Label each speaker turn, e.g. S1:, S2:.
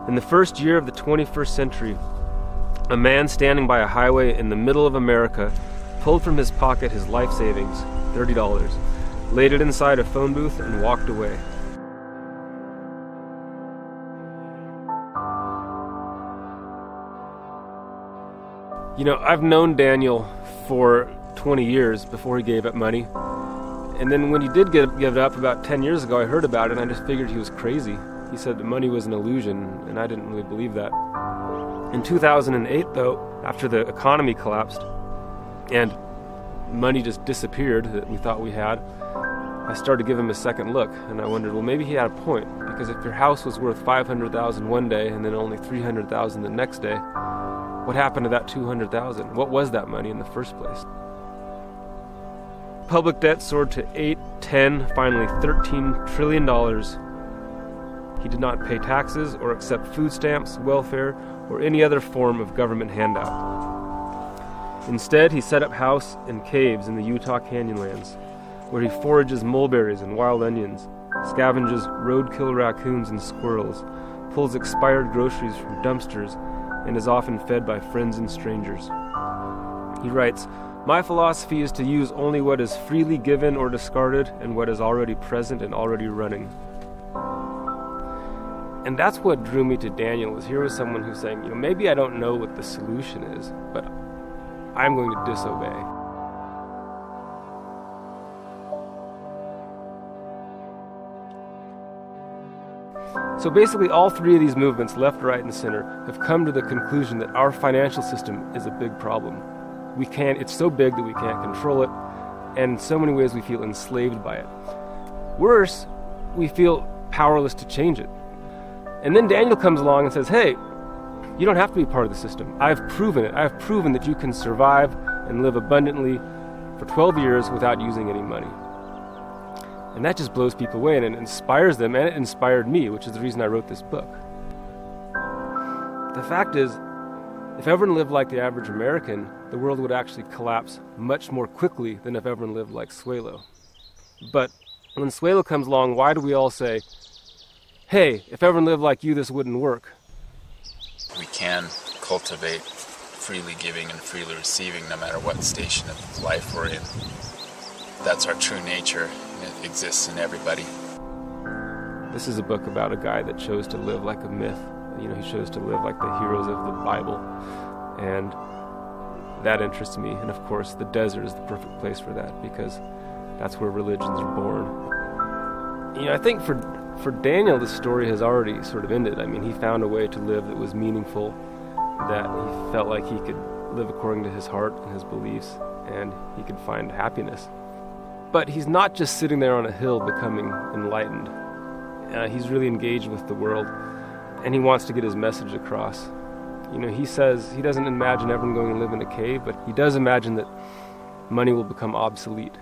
S1: In the first year of the 21st century, a man standing by a highway in the middle of America pulled from his pocket his life savings, $30, laid it inside a phone booth, and walked away. You know, I've known Daniel for 20 years before he gave up money. And then when he did give it up about 10 years ago, I heard about it and I just figured he was crazy. He said that money was an illusion, and I didn't really believe that. In 2008, though, after the economy collapsed and money just disappeared that we thought we had, I started to give him a second look, and I wondered, well, maybe he had a point, because if your house was worth $500,000 one day and then only $300,000 the next day, what happened to that $200,000? What was that money in the first place? Public debt soared to $8, $10, finally $13 trillion. He did not pay taxes or accept food stamps, welfare, or any other form of government handout. Instead, he set up house in caves in the Utah Canyonlands, where he forages mulberries and wild onions, scavenges roadkill raccoons and squirrels, pulls expired groceries from dumpsters, and is often fed by friends and strangers. He writes, "My philosophy is to use only what is freely given or discarded and what is already present and already running." And that's what drew me to Daniel, was here was someone who's saying, maybe I don't know what the solution is, but I'm going to disobey. So basically all three of these movements, left, right, and center, have come to the conclusion that our financial system is a big problem. It's so big that we can't control it, and in so many ways we feel enslaved by it. Worse, we feel powerless to change it. And then Daniel comes along and says, hey, you don't have to be part of the system. I've proven it. I've proven that you can survive and live abundantly for 12 years without using any money. And that just blows people away, and it inspires them, and it inspired me, which is the reason I wrote this book. The fact is, if everyone lived like the average American, the world would actually collapse much more quickly than if everyone lived like Suelo. But when Suelo comes along, why do we all say, hey, if everyone lived like you, this wouldn't work?
S2: We can cultivate freely giving and freely receiving no matter what station of life we're in. That's our true nature, and it exists in everybody.
S1: This is a book about a guy that chose to live like a myth. He chose to live like the heroes of the Bible, and that interests me. And of course, the desert is the perfect place for that, because that's where religions are born. I think for Daniel, the story has already sort of ended. He found a way to live that was meaningful, that he felt like he could live according to his heart and his beliefs, and he could find happiness. But he's not just sitting there on a hill becoming enlightened. He's really engaged with the world, and he wants to get his message across. He says he doesn't imagine everyone going to live in a cave, but he does imagine that money will become obsolete.